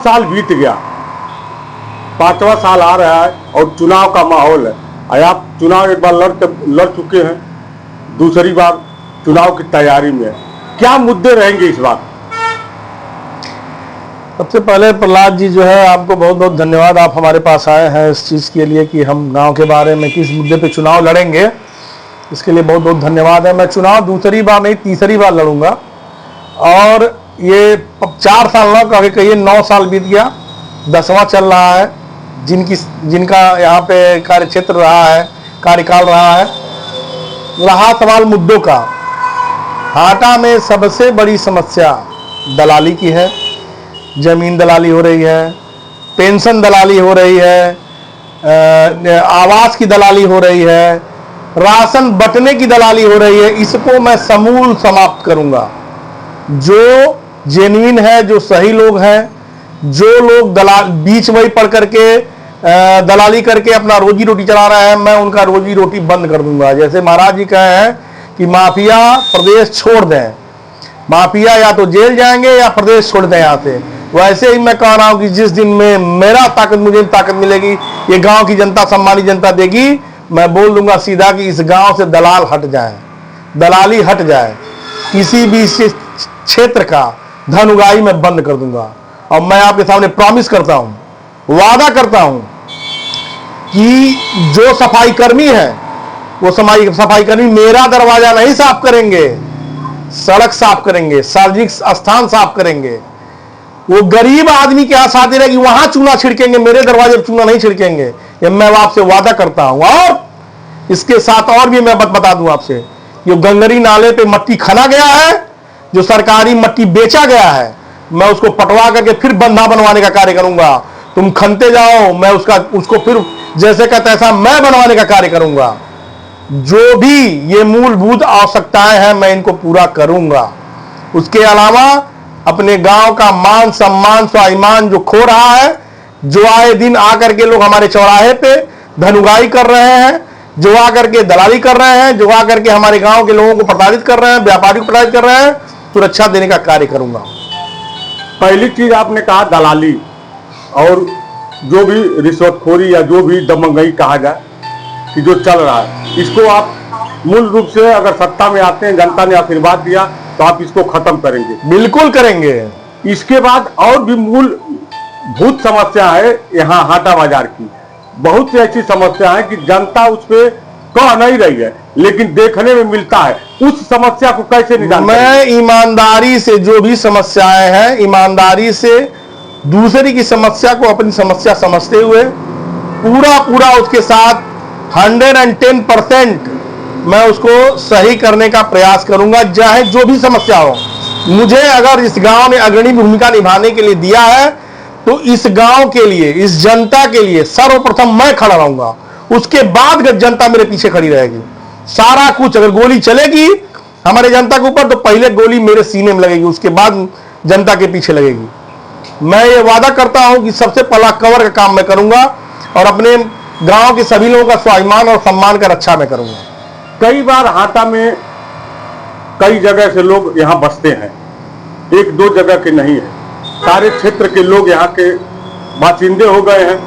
साल बीत गया, पांचवा साल आ रहा है और चुनाव का माहौल है। आप चुनाव एक बार लड़ चुके हैं, दूसरी बार चुनाव की तैयारी में है। क्या मुद्दे रहेंगे इस बार? सबसे पहले प्रहलाद जी जो है, आपको बहुत बहुत धन्यवाद। आप हमारे पास आए हैं इस चीज़ के लिए कि हम गांव के बारे में किस मुद्दे पे चुनाव लड़ेंगे, इसके लिए बहुत बहुत धन्यवाद है। मैं चुनाव दूसरी बार नहीं तीसरी बार लड़ूंगा और ये 4 साल ना कहिए 9 साल बीत गया, 10वां चल रहा है। जिनका यहाँ पे कार्य क्षेत्र रहा है, कार्यकाल रहा है। रहा सवाल मुद्दों का, हाटा में सबसे बड़ी समस्या दलाली की है। जमीन दलाली हो रही है, पेंशन दलाली हो रही है, आवास की दलाली हो रही है, राशन बंटने की दलाली हो रही है। इसको मैं समूल समाप्त करूंगा। जो जेन्युइन है, जो सही लोग हैं, जो लोग बीच वही पढ़ करके दलाली करके अपना रोजी रोटी चला रहे हैं, मैं उनका रोजी रोटी बंद कर दूंगा। जैसे महाराज जी कहे हैं कि माफिया प्रदेश छोड़ दें, माफिया या तो जेल जाएंगे या प्रदेश छोड़ दें यहाँ से। वैसे ही मैं कह रहा हूं कि जिस दिन में मुझे ताकत मिलेगी, ये गांव की जनता, सम्मानित जनता देगी, मैं बोल दूंगा सीधा कि इस गांव से दलाल हट जाए, दलाली हट जाए। किसी भी क्षेत्र का धन उगाही मैं बंद कर दूंगा। और मैं आपके सामने प्रॉमिस करता हूं, वादा करता हूं कि जो सफाई कर्मी है, वो सफाई कर्मी मेरा दरवाजा नहीं साफ करेंगे, सड़क साफ करेंगे, सार्वजनिक स्थान साफ करेंगे। वो गरीब आदमी के हाथ आते रहेगी, वहां चूना छिड़केंगे, मेरे दरवाजे पर चूना नहीं छिड़केंगे। ये मैं आपसे वादा करता हूं। और इसके साथ और भी मैं बता दूं आपसे, जो गंगरी नाले पे मट्टी खना गया है, जो सरकारी मट्टी बेचा गया है, मैं उसको पटवा करके फिर बंधा बनवाने का कार्य करूंगा। तुम खनते जाओ, मैं उसको फिर जैसे का तैसा मैं बनवाने का कार्य करूंगा। जो भी ये मूलभूत आवश्यकताएं हैं, मैं इनको पूरा करूंगा। उसके अलावा अपने गांव का मान सम्मान स्वाभिमान जो खो रहा है, जो आए दिन आकर के लोग हमारे चौराहे पे धनुगाई कर रहे हैं, जो आकर के दलाली कर रहे हैं, जो आकर के हमारे गांव के लोगों को प्रताड़ित कर रहे हैं, व्यापारी को प्रताड़ित कर रहे हैं, सुरक्षा देने का कार्य करूंगा। पहली चीज आपने कहा दलाली, और जो भी रिश्वतखोरी या जो भी दमंगई कहा जाए कि जो चल रहा है, इसको आप मूल रूप से अगर सत्ता में आते हैं, जनता ने आशीर्वाद दिया तो आप इसको खत्म करेंगे? बिल्कुल करेंगे। इसके बाद और भी मूलभूत समस्या है यहाँ हाटा बाजार की। बहुत सी ऐसी समस्या है कि जनता उस पर कह नहीं रही है, लेकिन देखने में मिलता है। उस समस्या को कैसे निदान? मैं ईमानदारी से जो भी समस्याएं हैं, ईमानदारी से दूसरे की समस्या को अपनी समस्या समझते हुए पूरा उसके साथ 110% मैं उसको सही करने का प्रयास करूंगा, चाहे जो भी समस्या हो। मुझे अगर इस गांव में अग्रणी भूमिका निभाने के लिए दिया है, तो इस गांव के लिए, इस जनता के लिए सर्वप्रथम मैं खड़ा रहूंगा। उसके बाद जनता मेरे पीछे खड़ी रहेगी। सारा कुछ, अगर गोली चलेगी हमारे जनता के ऊपर, तो पहले गोली मेरे सीने में लगेगी, उसके बाद जनता के पीछे लगेगी। मैं ये वादा करता हूं कि सबसे पहला कवर का काम मैं करूंगा और अपने गांव के सभी लोगों का स्वाभिमान और सम्मान का रक्षा मैं करूंगा। कई बार हाटा में कई जगह से लोग यहाँ बसते हैं, 1-2 जगह के नहीं है, सारे क्षेत्र के लोग यहाँ के बासिंदे हो गए हैं।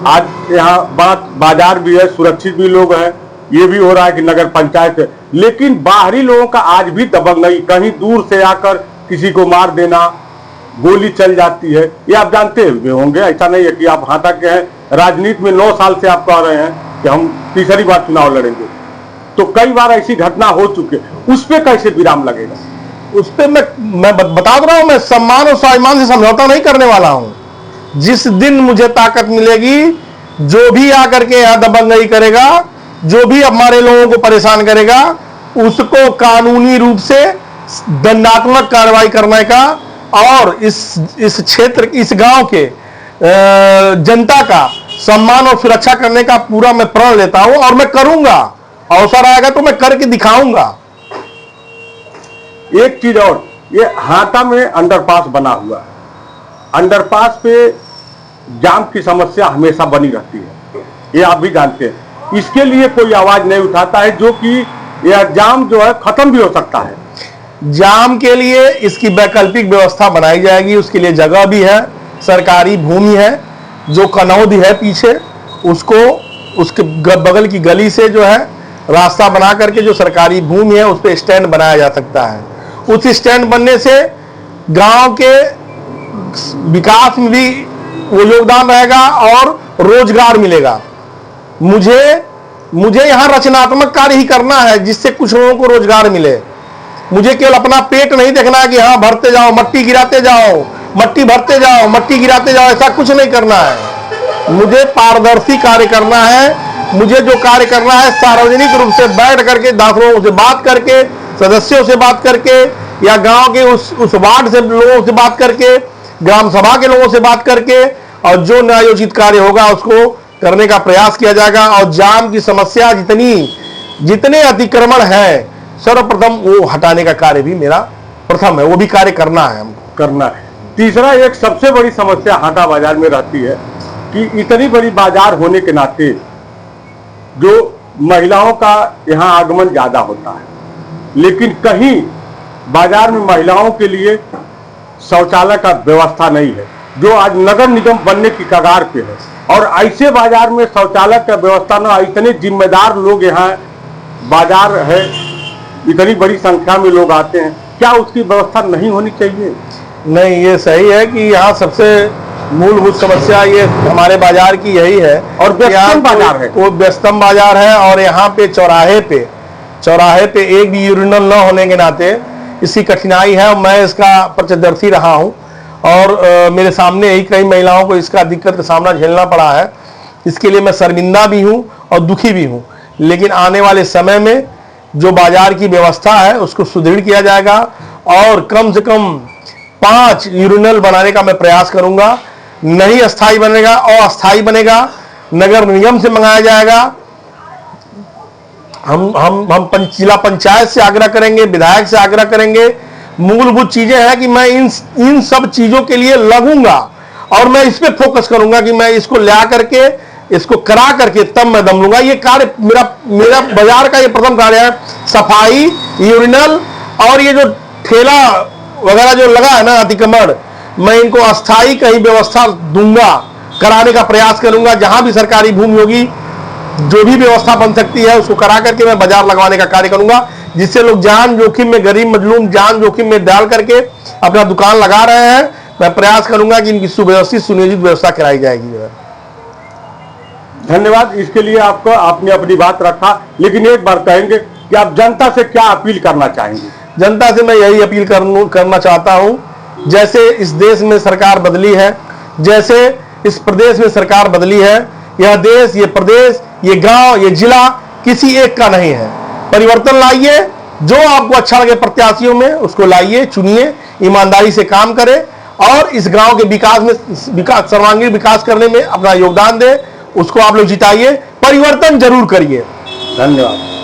आज यहाँ बाजार भी है, सुरक्षित भी लोग हैं। ये भी हो रहा है कि नगर पंचायत है, लेकिन बाहरी लोगों का आज भी दबंगई, कहीं दूर से आकर किसी को मार देना, गोली चल जाती है, ये आप जानते हुए होंगे। ऐसा नहीं है कि आप हाटा के हैं, राजनीति में 9 साल से आप कह रहे हैं कि हम तीसरी बार चुनाव लड़ेंगे, तो कई बार ऐसी घटना हो चुकी है। उस पर कैसे विराम लगेगा? उस पर मैं बता रहा हूं, मैं सम्मान और स्वाभिमान से समझौता नहीं करने वाला हूं। जिस दिन मुझे ताकत मिलेगी, जो भी आकर के यहां दबंगई करेगा, जो भी हमारे लोगों को परेशान करेगा, उसको कानूनी रूप से दंडात्मक कार्रवाई करने का और इस क्षेत्र, इस गांव के जनता का सम्मान और सुरक्षा करने का पूरा मैं प्रण लेता हूं और मैं करूंगा। अवसर आएगा तो मैं करके दिखाऊंगा। एक चीज और, ये हाटा में अंडरपास बना हुआ है, अंडरपास पे जाम की समस्या हमेशा बनी रहती है, ये आप भी जानते हैं। इसके लिए कोई आवाज नहीं उठाता है, जो कि यह जाम जो है खत्म भी हो सकता है। जाम के लिए इसकी वैकल्पिक व्यवस्था बनाई जाएगी, उसके लिए जगह भी है। सरकारी भूमि है, जो कनौदी है पीछे, उसको उसके बगल की गली से जो है रास्ता बना करके जो सरकारी भूमि है उस पर स्टैंड बनाया जा सकता है। उस स्टैंड बनने से गांव के विकास में भी वो योगदान रहेगा और रोजगार मिलेगा। मुझे यहाँ रचनात्मक कार्य ही करना है जिससे कुछ लोगों को रोजगार मिले। मुझे केवल अपना पेट नहीं देखना है कि हाँ भरते जाओ, मट्टी गिराते जाओ, मट्टी भरते जाओ, मट्टी गिराते जाओ, ऐसा कुछ नहीं करना है। मुझे पारदर्शी कार्य करना है। मुझे जो कार्य करना है सार्वजनिक रूप से बैठ करके 10 लोगों से बात करके, सदस्यों से बात करके, या गांव के उस वार्ड से लोगों से बात करके, ग्राम सभा के लोगों से बात करके, और जो न्यायोचित कार्य होगा उसको करने का प्रयास किया जाएगा। और जाम की समस्या जितने अतिक्रमण है सर्वप्रथम वो हटाने का कार्य भी मेरा प्रथम है, वो भी कार्य करना है, हमको करना है। तीसरा, एक सबसे बड़ी समस्या हाटा बाजार में रहती है कि इतनी बड़ी बाजार होने के नाते जो महिलाओं का यहाँ आगमन ज्यादा होता है, लेकिन कहीं बाजार में महिलाओं के लिए शौचालय का व्यवस्था नहीं है, जो आज नगर निगम बनने की कगार पे है। और ऐसे बाजार में शौचालय का व्यवस्था न, इतने जिम्मेदार लोग यहाँ बाजार है, इतनी बड़ी संख्या में लोग आते हैं, क्या उसकी व्यवस्था नहीं होनी चाहिए? नहीं, ये सही है कि यहाँ सबसे मूलभूत समस्या ये हमारे बाजार की यही है। और व्यस्तम बाजार है, वो व्यस्तम बाजार है, और यहाँ पे चौराहे पे एक भी यूरिनल न होने के नाते इसकी कठिनाई है। मैं इसका प्रत्यक्षदर्शी रहा हूँ और मेरे सामने ही कई महिलाओं को इसका दिक्कत का सामना झेलना पड़ा है। इसके लिए मैं शर्मिंदा भी हूँ और दुखी भी हूँ। लेकिन आने वाले समय में जो बाजार की व्यवस्था है उसको सुदृढ़ किया जाएगा और कम से कम 5 यूरिनल बनाने का मैं प्रयास करूंगा। नहीं अस्थायी बनेगा, अस्थायी बनेगा, नगर निगम से मंगाया जाएगा। हम जिला पंचायत से आग्रह करेंगे, विधायक से आग्रह करेंगे। मूलभूत चीजें हैं कि मैं इन सब चीजों के लिए लगूंगा और मैं इस पे फोकस करूंगा कि मैं इसको ला करके, इसको करा करके तब मैं दम लूंगा। ये कार्य मेरा बाजार का ये प्रथम कार्य है। सफाई, यूरिनल और ये जो ठेला वगैरह जो लगा है ना अतिक्रमण, मैं इनको अस्थायी कहीं व्यवस्था दूंगा, कराने का प्रयास करूंगा। जहां भी सरकारी भूमि होगी, जो भी व्यवस्था बन सकती है उसको करा करके मैं बाजार लगवाने का कार्य करूंगा, जिससे लोग जान जोखिम में, गरीब मजलूम जान जोखिम में डाल करके अपना दुकान लगा रहे हैं। मैं प्रयास करूंगा कि इनकी सुव्यवस्थित सुनियोजित व्यवस्था कराई जाएगी। धन्यवाद इसके लिए आपको, आपने अपनी बात रखा। लेकिन एक बार कहेंगे कि आप जनता से क्या अपील करना चाहेंगे? जनता से मैं यही अपील करना चाहता हूं, जैसे इस देश में सरकार बदली है, जैसे इस प्रदेश में सरकार बदली है, यह देश, ये प्रदेश, ये गांव, ये जिला किसी एक का नहीं है। परिवर्तन लाइए, जो आपको अच्छा लगे प्रत्याशियों में उसको लाइए, चुनिए, ईमानदारी से काम करें और इस गांव के विकास में, सर्वांगीण विकास करने में अपना योगदान दें। उसको आप लोग जिताइए, परिवर्तन जरूर करिए। धन्यवाद।